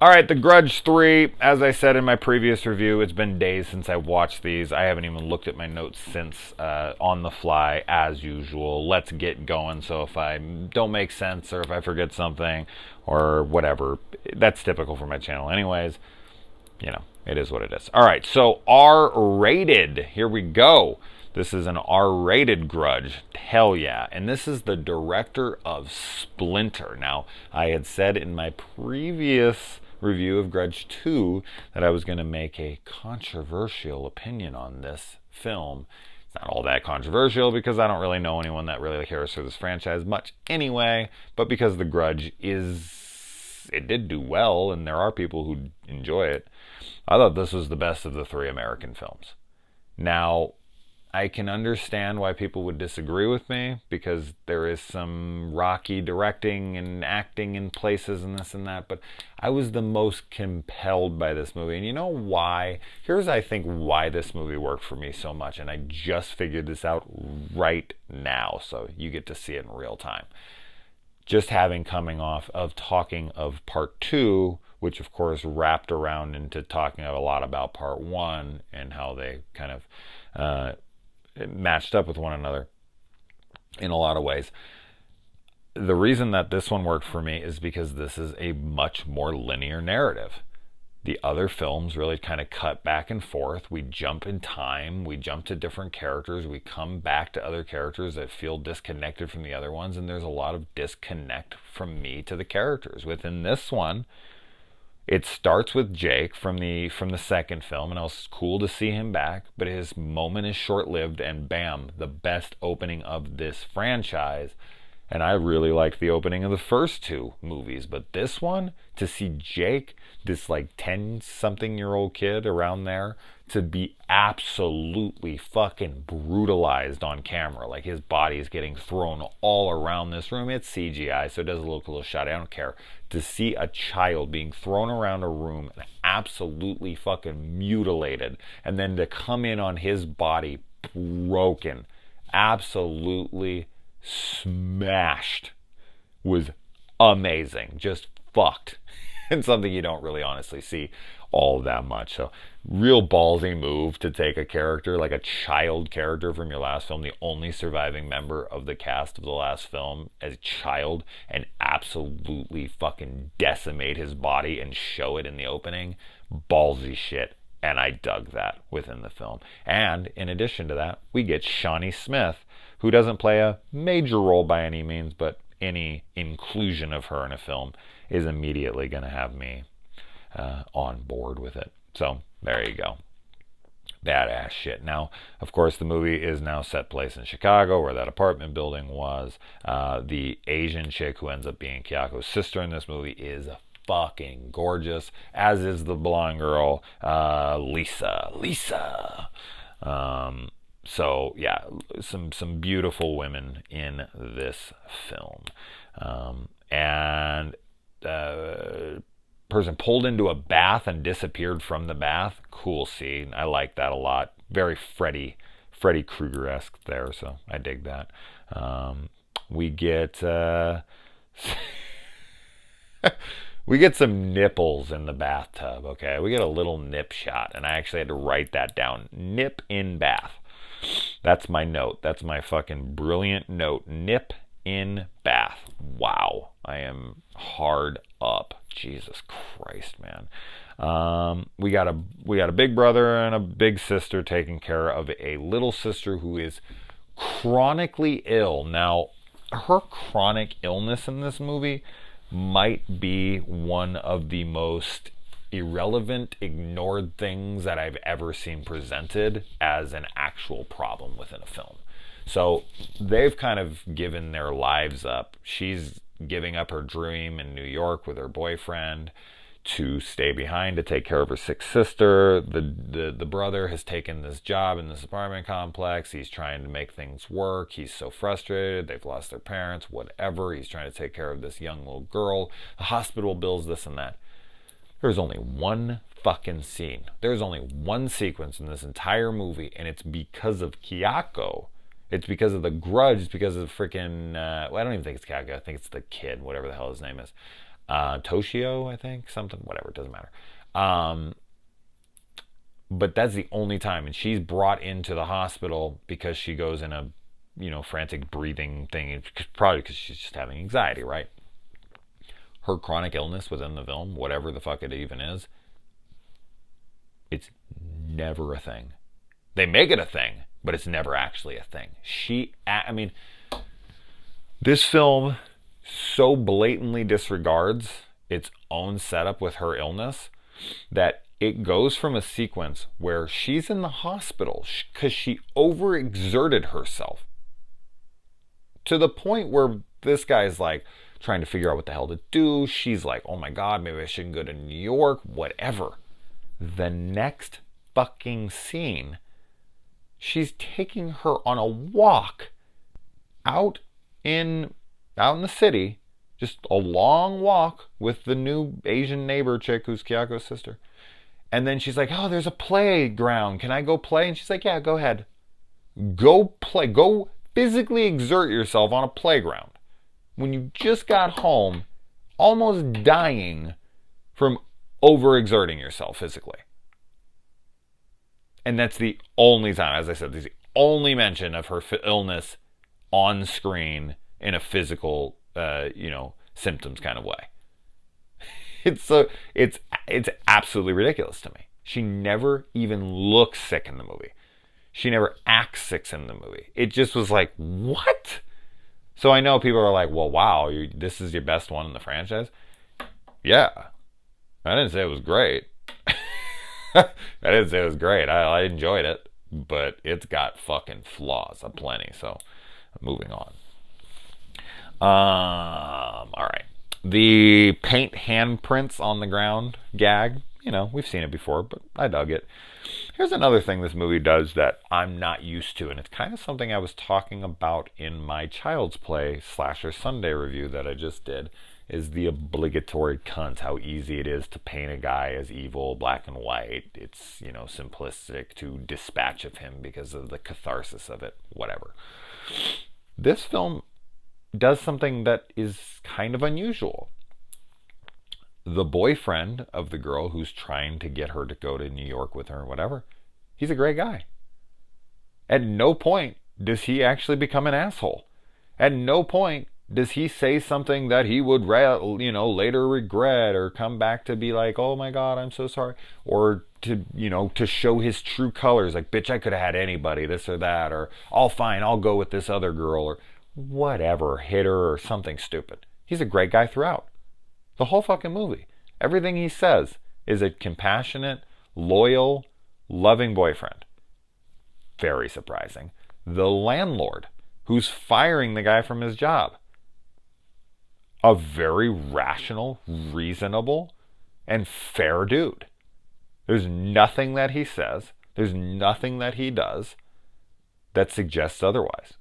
All right, The Grudge 3, as I said in my previous review, it's been days since I watched these. I haven't even looked at my notes since, on the fly, as usual. Let's get going. So if I don't make sense or if I forget something or whatever, that's typical for my channel anyways. It is what it is. All right, so R-rated. Here we go. This is an R-rated Grudge. Hell yeah. And this is the director of Splinter. Now, I had said in my previous review of Grudge 2 that I was going to make a controversial opinion on this film. It's not all that controversial because I don't really know anyone that really cares for this franchise much anyway, but because The Grudge it did do well and there are people who enjoy it, I thought this was the best of the three American films. Now, I can understand why people would disagree with me because there is some rocky directing and acting in places and this and that, but I was the most compelled by this movie. And you know why? Here's, I think, why this movie worked for me so much, and I just figured this out right now, so you get to see it in real time. Just having coming off of talking of part 2, which of course wrapped around into talking a lot about part 1 and how they kind of matched up with one another in a lot of ways. The reason that this one worked for me is because this is a much more linear narrative. The other films really kind of cut back and forth. We jump in time, we jump to different characters, we come back to other characters that feel disconnected from the other ones, and there's a lot of disconnect from me to the characters. Within this one, it starts with Jake from the second film, and it was cool to see him back, but his moment is short-lived, and bam, the best opening of this franchise. And I really liked the opening of the first two movies, but this one, to see Jake, this like 10-something-year-old kid around there, to be absolutely fucking brutalized on camera. Like his body is getting thrown all around this room. It's CGI, so it does look a little shoddy. I don't care. To see a child being thrown around a room and absolutely fucking mutilated, and then to come in on his body broken, absolutely smashed, was amazing. Just fucked. And something you don't really honestly see all that much. So real ballsy move to take a character like a child character from your last film, the only surviving member of the cast of the last film, as a child, and absolutely fucking decimate his body and show it in the opening. Ballsy shit. And I dug that within the film. And in addition to that, we get Shawnee Smith, who doesn't play a major role by any means, but any inclusion of her in a film is immediately going to have me on board with it. So there you go. Badass shit. Now, of course, the movie is now set place in Chicago, where that apartment building was. The Asian chick who ends up being Kyako's sister in this movie is fucking gorgeous, as is the blonde girl, Lisa. So yeah, some beautiful women in this film, and person pulled into a bath and disappeared from the bath. Cool scene. I like that a lot. Very Freddy Krueger-esque there, so I dig that. We get we get some nipples in the bathtub. Okay, we get a little nip shot, and I actually had to write that down. Nip in bath. That's my note. That's my fucking brilliant note. Nip in bath. Wow. I am hard up. Jesus Christ, man. We got a big brother and a big sister taking care of a little sister who is chronically ill. Now, her chronic illness in this movie might be one of the most irrelevant, ignored things that I've ever seen presented as an actual problem within a film. So they've kind of given their lives up. She's giving up her dream in New York with her boyfriend to stay behind to take care of her sick sister. The brother has taken this job in this apartment complex. He's trying to make things work. He's so frustrated. They've lost their parents, whatever. He's trying to take care of this young little girl. The hospital bills, this and that. There's only one fucking scene. There's only one sequence in this entire movie, and it's because of Kyako. It's because of the Grudge. It's because of the freaking... well, I don't even think it's Kyako. I think it's the kid, whatever the hell his name is. Toshio, I think, something, whatever, it doesn't matter. Um, but that's the only time, and she's brought into the hospital because she goes in a, frantic breathing thing. It's probably because she's just having anxiety, right? Her chronic illness within the film, whatever the fuck it even is, it's never a thing. They make it a thing, but it's never actually a thing. This film so blatantly disregards its own setup with her illness that it goes from a sequence where she's in the hospital because she overexerted herself to the point where this guy's like trying to figure out what the hell to do. She's like, oh my God, maybe I shouldn't go to New York, whatever. The next fucking scene, she's taking her on a walk out in the city, just a long walk with the new Asian neighbor chick who's Kyako's sister. And then she's like, oh, there's a playground. Can I go play? And she's like, yeah, go ahead. Go play. Go physically exert yourself on a playground. When you just got home, almost dying from overexerting yourself physically. And that's the only time, as I said, there's the only mention of her illness on screen in a physical, symptoms kind of way. It's absolutely ridiculous to me. She never even looks sick in the movie. She never acts sick in the movie. It just was like, what? So I know people are like, well, wow, this is your best one in the franchise. Yeah. I didn't say it was great. I didn't say it was great. I enjoyed it, but it's got fucking flaws aplenty. So moving on. All right. The paint handprints on the ground gag, we've seen it before, but I dug it. Here's another thing this movie does that I'm not used to, and it's kind of something I was talking about in my Child's Play Slasher Sunday review that I just did, is the obligatory cunt, how easy it is to paint a guy as evil, black and white. It's, simplistic to dispatch of him because of the catharsis of it, whatever. This film does something that is kind of unusual. The boyfriend of the girl who's trying to get her to go to New York with her or whatever, he's a great guy. At no point does he actually become an asshole. At no point does he say something that he would later regret or come back to be like, oh my God, I'm so sorry, or to show his true colors, like, bitch, I could have had anybody, this or that, or all fine, I'll go with this other girl, or whatever, hit her or something stupid. He's a great guy throughout. The whole fucking movie. Everything he says is a compassionate, loyal, loving boyfriend. Very surprising. The landlord who's firing the guy from his job. A very rational, reasonable, and fair dude. There's nothing that he says, there's nothing that he does that suggests otherwise.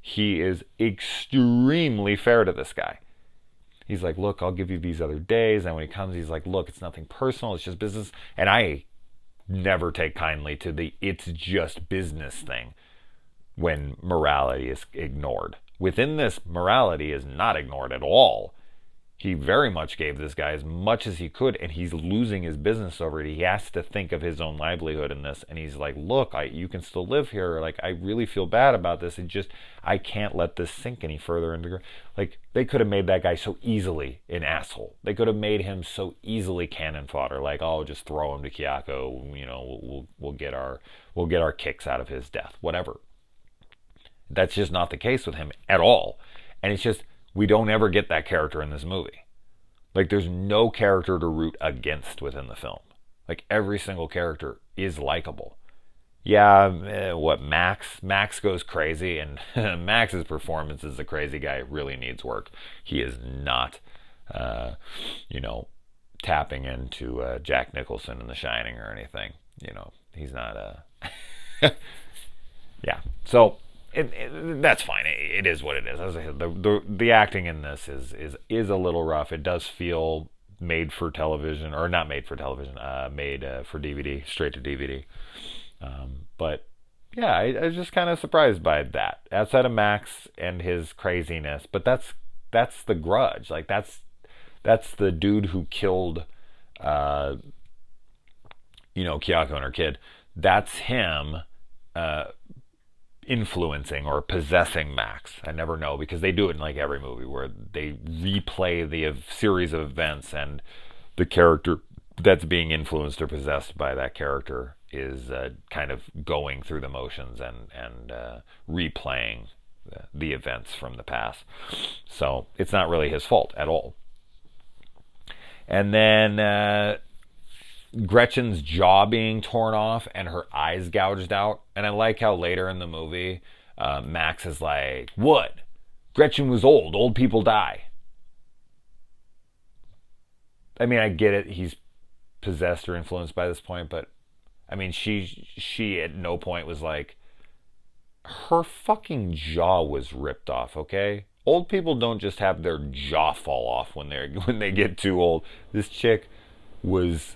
He is extremely fair to this guy. He's like, look, I'll give you these other days. And when he comes, he's like, look, it's nothing personal. It's just business. And I never take kindly to the it's just business thing when morality is ignored. Within this, morality is not ignored at all. He very much gave this guy as much as he could, and he's losing his business over it. He has to think of his own livelihood in this, and he's like, look, you can still live here. Like, I really feel bad about this. I can't let this sink any further into. Like, they could have made that guy so easily an asshole. They could have made him so easily cannon fodder. Like, oh, just throw him to Kyako. We'll get our kicks out of his death. Whatever. That's just not the case with him at all. And it's just, we don't ever get that character in this movie. Like, there's no character to root against within the film. Like, every single character is likable. Yeah, Max? Max goes crazy, and Max's performance as the crazy guy really needs work. He is not, tapping into Jack Nicholson in The Shining or anything. He's not, yeah. So, that's fine. It is what it is. As I said, the acting in this is a little rough. It does feel made for television, or not made for television, made for DVD, straight to DVD. But yeah, I was just kind of surprised by that. Outside of Max and his craziness, but that's the Grudge. Like, that's That's the dude who killed, uh, Kyoko and her kid. That's him uh, influencing or possessing Max. I never know, because they do it in like every movie where they replay the series of events, and the character that's being influenced or possessed by that character is kind of going through the motions and replaying the events from the past. So it's not really his fault at all. And then Gretchen's jaw being torn off and her eyes gouged out. And I like how later in the movie, Max is like, "What? Gretchen was old. Old people die." I mean, I get it. He's possessed or influenced by this point, but I mean, she at no point was like, her fucking jaw was ripped off. Okay, old people don't just have their jaw fall off when they get too old. This chick was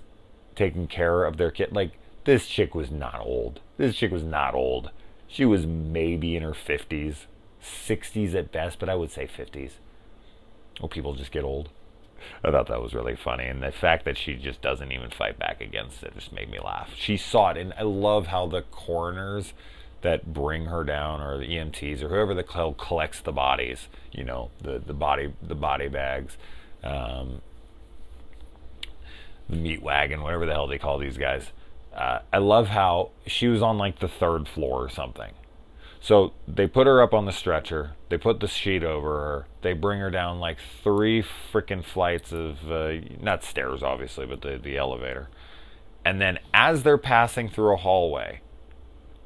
taking care of their kid. Like, this chick was not old. This chick was not old. She was maybe in her 50s, 60s at best, but I would say 50s. Oh, people just get old. I thought that was really funny, and the fact that she just doesn't even fight back against it just made me laugh. She saw it, and I love how the coroners that bring her down, or the EMTs, or whoever the hell collects the bodies, the body bags, the meat wagon, whatever the hell they call these guys. I love how she was on like the 3rd floor or something. So they put her up on the stretcher. They put the sheet over her. They bring her down like 3 freaking flights of, not stairs obviously, but the elevator. And then as they're passing through a hallway,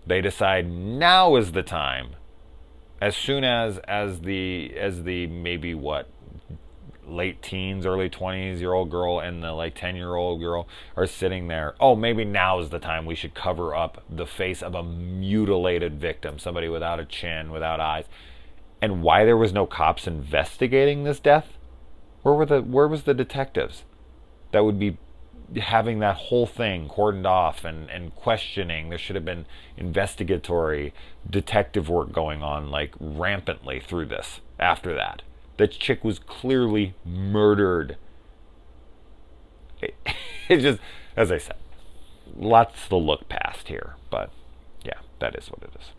they decide now is the time. As soon as the maybe what, late teens, early 20s-year-old girl and the like 10-year-old girl are sitting there. Oh, maybe now is the time we should cover up the face of a mutilated victim, somebody without a chin, without eyes. And why there was no cops investigating this death? Where was the detectives that would be having that whole thing cordoned off and questioning? There should have been investigatory detective work going on like rampantly through this after that. That chick was clearly murdered. It's just, as I said, lots to look past here. But yeah, that is what it is.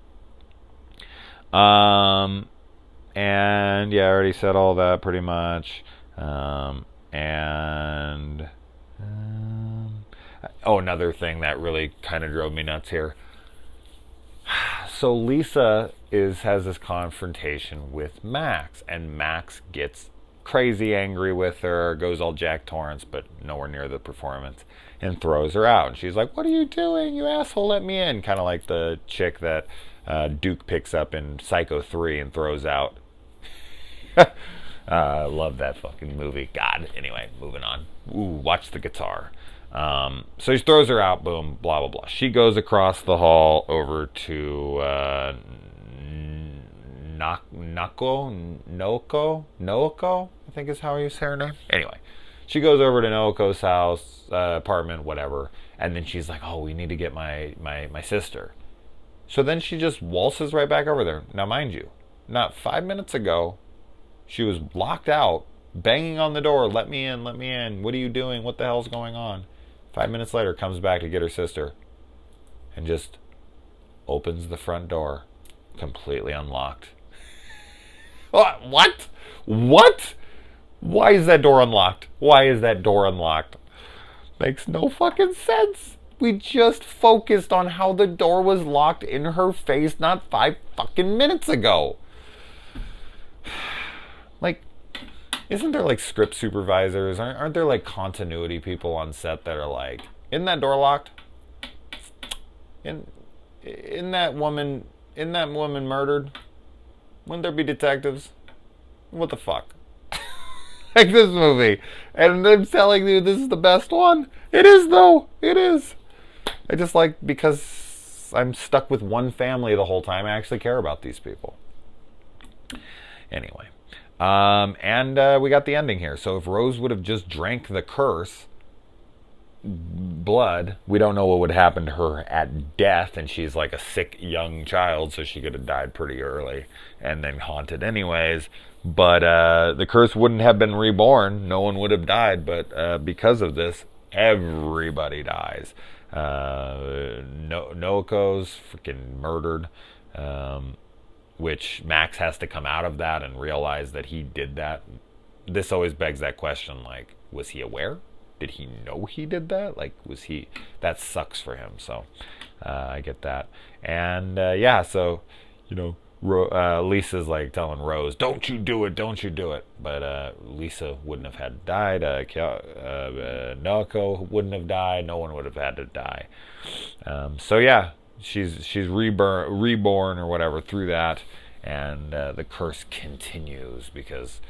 And yeah, I already said all that pretty much. Another thing that really kind of drove me nuts here. So Lisa has this confrontation with Max, and Max gets crazy angry with her, goes all Jack Torrance, but nowhere near the performance, and throws her out. And she's like, "What are you doing, you asshole, let me in." Kind of like the chick that Duke picks up in Psycho 3 and throws out. I love that fucking movie. God. Anyway, moving on. Ooh, watch the guitar. So he throws her out, boom, blah, blah, blah. She goes across the hall over to Nooko, I think is how you say her name. Anyway, she goes over to Nooko's house, apartment, whatever, and then she's like, "Oh, we need to get my sister." So then she just waltzes right back over there. Now, mind you, not 5 minutes ago, she was locked out, banging on the door, "Let me in, let me in. What are you doing? What the hell's going on?" 5 minutes later, comes back to get her sister and just opens the front door, completely unlocked. What? What? Why is that door unlocked? Why is that door unlocked? Makes no fucking sense. We just focused on how the door was locked in her face not 5 fucking minutes ago. Like, isn't there like script supervisors? Aren't there like continuity people on set that are like, "Isn't that door locked? Isn't that woman murdered? Wouldn't there be detectives? What the fuck?" Like this movie. And I'm telling you, this is the best one. It is, though. It is. I just like, because I'm stuck with one family the whole time, I actually care about these people. Anyway. And we got the ending here. So if Rose would have just drank the curse, blood. We don't know what would happen to her at death, and she's like a sick young child, so she could have died pretty early and then haunted anyways. But the curse wouldn't have been reborn. No one would have died, but because of this, everybody dies. Noko's freaking murdered, which Max has to come out of that and realize that he did that. This always begs that question, like, was he aware? Did he know he did that? Like, was he... That sucks for him, so I get that. And, yeah, so, you know, Lisa's, like, telling Rose, don't you do it, don't you do it. But Lisa wouldn't have had to die. Naoko wouldn't have died. No one would have had to die. So, yeah, she's reborn or whatever through that. And the curse continues because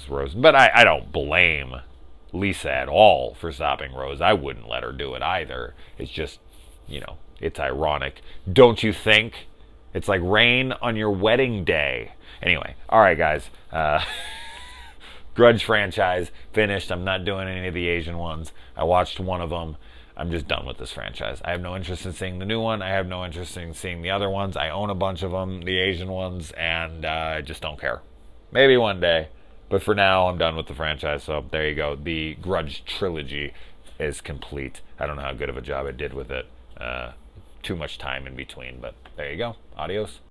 Rose... But I don't blame Lisa at all for stopping Rose. I wouldn't let her do it either. It's just, you know, it's ironic. Don't you think? It's like rain on your wedding day. Anyway, all right, guys. Grudge franchise finished. I'm not doing any of the Asian ones. I watched one of them. I'm just done with this franchise. I have no interest in seeing the new one. I have no interest in seeing the other ones. I own a bunch of them, the Asian ones, and I just don't care. Maybe one day. But for now, I'm done with the franchise, so there you go. The Grudge trilogy is complete. I don't know how good of a job I did with it. Too much time in between, but there you go. Adios.